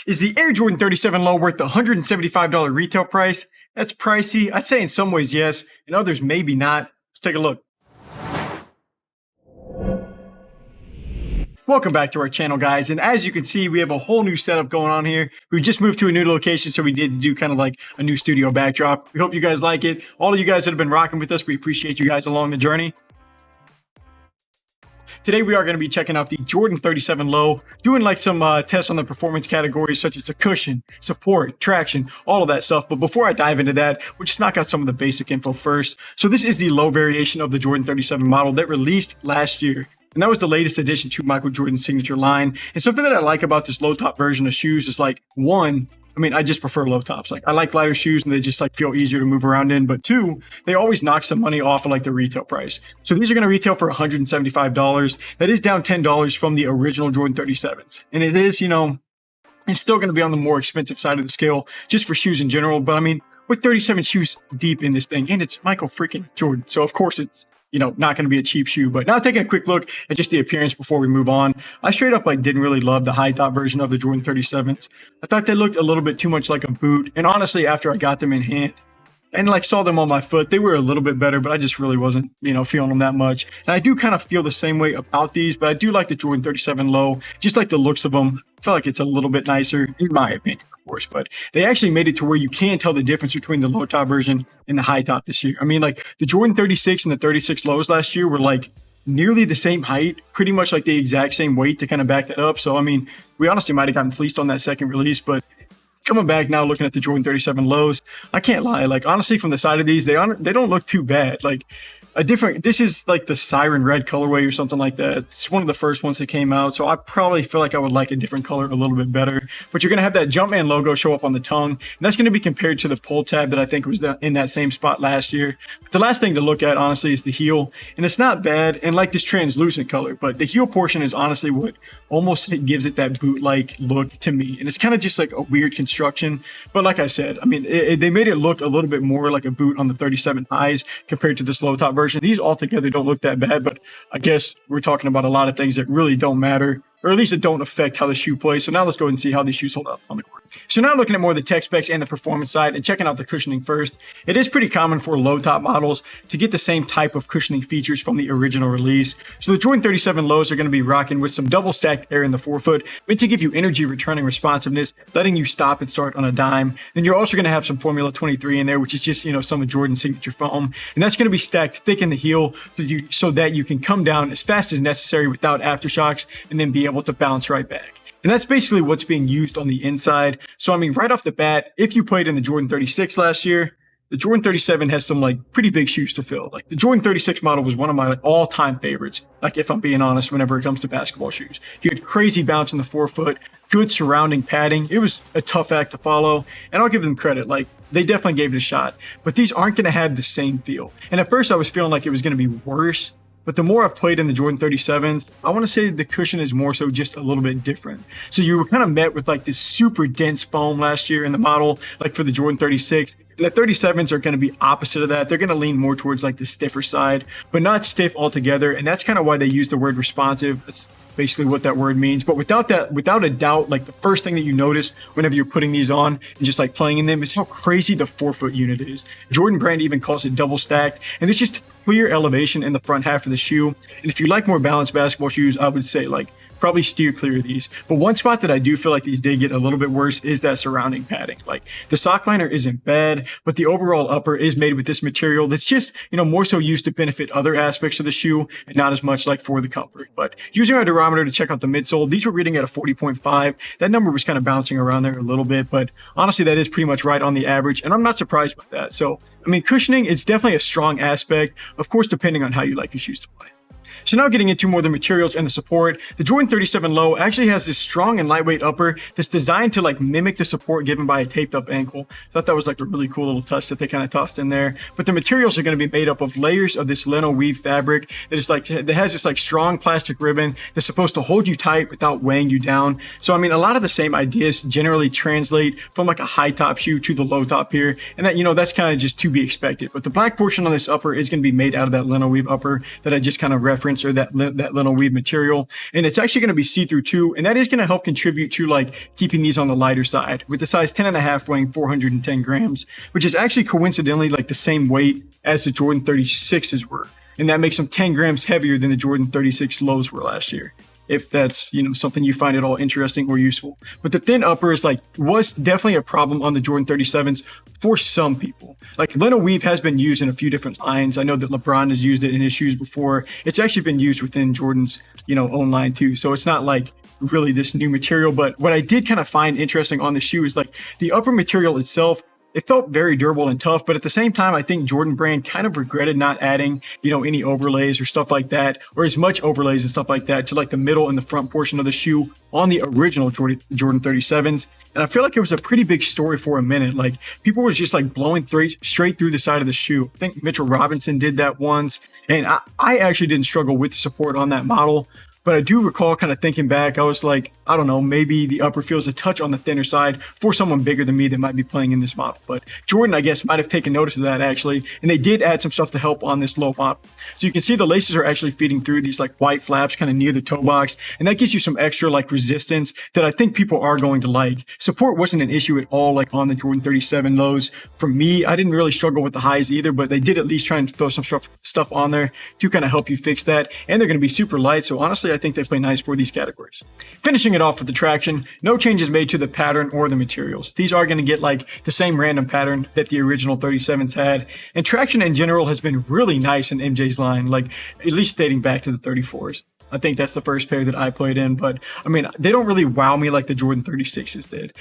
Is the Air Jordan 37 Low worth the $175 retail price? That's pricey. I'd say in some ways yes, in others maybe not. Let's take a look. Welcome back to our channel, guys, and as you can see, we have a whole new setup going on here. We just moved to a new location, so we did do kind of like a new studio backdrop. We hope you guys like it. All of you guys that have been rocking with us, we appreciate you guys along the journey. Today we are going to be checking out the Jordan 37 Low, doing like some tests on the performance categories such as the cushion, support, traction, all of that stuff. But before I dive into that, we'll just knock out some of the basic info first. So this is the low variation of the Jordan 37 model that released last year. And that was the latest addition to Michael Jordan's signature line. And something that I like about this low top version of shoes is like, one, I just prefer low tops. Like I like lighter shoes and they just like feel easier to move around in. But two, they always knock some money off of like the retail price. So these are going to retail for $175. That is down $10 from the original Jordan 37s. And it is, it's still going to be on the more expensive side of the scale just for shoes in general. But we're 37 shoes deep in this thing and it's Michael freaking Jordan. So of course it's, not going to be a cheap shoe. But now taking a quick look at just the appearance before we move on, I straight up didn't really love the high top version of the Jordan 37s. I thought they looked a little bit too much like a boot. And honestly, after I got them in hand and saw them on my foot, they were a little bit better, but I just really wasn't, feeling them that much. And I do kind of feel the same way about these, but I do like the Jordan 37 Low, just like the looks of them. I feel like it's a little bit nicer, in my opinion, of course, but they actually made it to where you can tell the difference between the low top version and the high top this year. The Jordan 36 and the 36 Lows last year were nearly the same height, pretty much the exact same weight to kind of back that up. So, we honestly might have gotten fleeced on that second release, but coming back now, looking at the Jordan 37 Lows, I can't lie. Honestly, from the side of these, they don't look too bad. This is the siren red colorway or something like that. It's one of the first ones that came out. So I probably feel like I would like a different color a little bit better, but you're going to have that Jumpman logo show up on the tongue. And that's going to be compared to the pull tab that I think was in that same spot last year. But the last thing to look at, honestly, is the heel. And it's not bad. And this translucent color, but the heel portion is honestly what almost gives it that boot-like look to me. And it's kind of just a weird construction. But like I said, they made it look a little bit more like a boot on the 37 highs compared to this low top version. These altogether don't look that bad, but I guess we're talking about a lot of things that really don't matter, or at least it don't affect how the shoe plays. So now let's go ahead and see how these shoes hold up on the court. So now looking at more of the tech specs and the performance side and checking out the cushioning first, it is pretty common for low top models to get the same type of cushioning features from the original release. So the Jordan 37 Lows are going to be rocking with some double stacked air in the forefoot, meant to give you energy returning responsiveness, letting you stop and start on a dime. Then you're also going to have some Formula 23 in there, which is just, some of Jordan's signature foam. And that's going to be stacked thick in the heel so that you can come down as fast as necessary without aftershocks and then be able to bounce right back. And that's basically what's being used on the inside. So, right off the bat, if you played in the Jordan 36 last year, the Jordan 37 has some pretty big shoes to fill. The Jordan 36 model was one of my all-time favorites. If I'm being honest, whenever it comes to basketball shoes, you had crazy bounce in the forefoot, good surrounding padding. It was a tough act to follow, and I'll give them credit. They definitely gave it a shot, but these aren't going to have the same feel. And at first I was feeling like it was going to be worse. But the more I've played in the Jordan 37s, I want to say the cushion is more so just a little bit different. So you were kind of met with this super dense foam last year in the model, for the Jordan 36. And the 37s are going to be opposite of that. They're going to lean more towards the stiffer side, but not stiff altogether. And that's kind of why they use the word responsive. That's basically what that word means. But without a doubt, the first thing that you notice whenever you're putting these on and just playing in them is how crazy the forefoot unit is. Jordan Brand even calls it double stacked, and there's just clear elevation in the front half of the shoe. And if you like more balanced basketball shoes, I would say probably steer clear of these. But one spot that I do feel like these did get a little bit worse is that surrounding padding. The sock liner isn't bad, but the overall upper is made with this material that's just, more so used to benefit other aspects of the shoe and not as much for the comfort. But using our durometer to check out the midsole, these were reading at a 40.5. That number was kind of bouncing around there a little bit, but honestly, that is pretty much right on the average, and I'm not surprised by that. So, cushioning, it's definitely a strong aspect, of course, depending on how you like your shoes to play. So now getting into more of the materials and the support, the Jordan 37 Low actually has this strong and lightweight upper that's designed to mimic the support given by a taped up ankle. I thought that was a really cool little touch that they kind of tossed in there. But the materials are going to be made up of layers of this lino weave fabric that is that has this strong plastic ribbon that's supposed to hold you tight without weighing you down. So a lot of the same ideas generally translate from a high top shoe to the low top here, and that that's kind of just to be expected. But the black portion on this upper is going to be made out of that lino weave upper that I just kind of referenced difference or that linen weave material. And it's actually going to be see-through too. And that is going to help contribute to like keeping these on the lighter side, with the size 10.5 weighing 410 grams, which is actually coincidentally like the same weight as the Jordan 36s were. And that makes them 10 grams heavier than the Jordan 36 lows were last year, if that's, something you find at all interesting or useful. But the thin upper is was definitely a problem on the Jordan 37s for some people. Like linen weave has been used in a few different lines. I know that LeBron has used it in his shoes before. It's actually been used within Jordan's, own line too. So it's not like really this new material. But what I did kind of find interesting on the shoe is like the upper material itself. It felt very durable and tough, but at the same time, I think Jordan Brand kind of regretted not adding, any overlays or stuff like that, or as much overlays and stuff like that to like the middle and the front portion of the shoe on the original Jordan 37s. And I feel like it was a pretty big story for a minute. Like people were just like blowing straight through the side of the shoe. I think Mitchell Robinson did that once. And I actually didn't struggle with the support on that model. But I do recall kind of thinking back, I was like, I don't know, maybe the upper feels a touch on the thinner side for someone bigger than me that might be playing in this model. But Jordan, I guess, might have taken notice of that actually. And they did add some stuff to help on this low model. So you can see the laces are actually feeding through these like white flaps kind of near the toe box. And that gives you some extra like resistance that I think people are going to like. Support wasn't an issue at all like on the Jordan 37 lows. For me, I didn't really struggle with the highs either, but they did at least try and throw some stuff on there to kind of help you fix that. And they're going to be super light. So honestly, I think they play nice for these categories. Finishing it off with the traction, no changes made to the pattern or the materials. These are going to get like the same random pattern that the original 37s had. And traction in general has been really nice in MJ's line, like at least dating back to the 34s. I think that's the first pair that I played in, but I mean, they don't really wow me like the Jordan 36s did.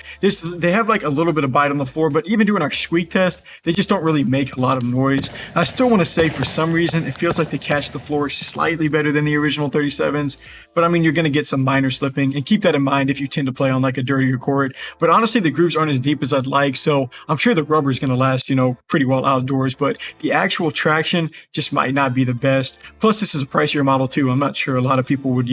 They have like a little bit of bite on the floor, but even doing our squeak test, they just don't really make a lot of noise. I still want to say for some reason, it feels like they catch the floor slightly better than the original 37s, but I mean, you're going to get some minor slipping, and keep that in mind if you tend to play on like a dirtier court. But honestly, the grooves aren't as deep as I'd like, so I'm sure the rubber is going to last, pretty well outdoors, but the actual traction just might not be the best. Plus, this is a pricier model too. I'm not sure a lot of people would,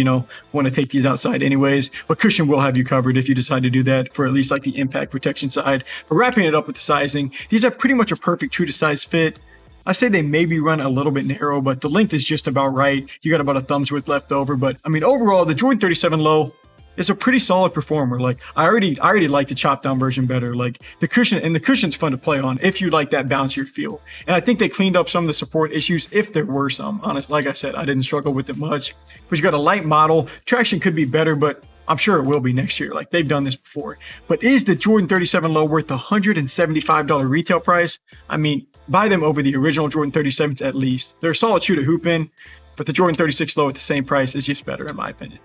want to take these outside anyways, but Cushion will have you covered if you decide to do that for at least like the impact protection side. But wrapping it up with the sizing, these have pretty much a perfect true to size fit. I say they maybe run a little bit narrow, but the length is just about right. You got about a thumb's worth left over, but I mean, overall, the Jordan 37 low is a pretty solid performer. Like I already like the chop down version better. Like the cushion's fun to play on if you like that bouncier feel. And I think they cleaned up some of the support issues if there were some. Honestly, like I said, I didn't struggle with it much. But you got a light model. Traction could be better, but I'm sure it will be next year. Like they've done this before. But is the Jordan 37 low worth the $175 retail price? I mean, buy them over the original Jordan 37s at least. They're a solid shoe to hoop in, but the Jordan 36 low at the same price is just better in my opinion.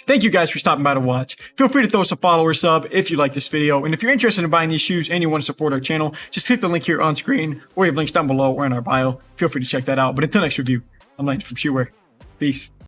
Thank you guys for stopping by to watch. Feel free to throw us a follow or sub if you like this video. And if you're interested in buying these shoes and you want to support our channel, just click the link here on screen, or we have links down below or in our bio. Feel free to check that out. But until next review, I'm Lance from Shoewear. Peace.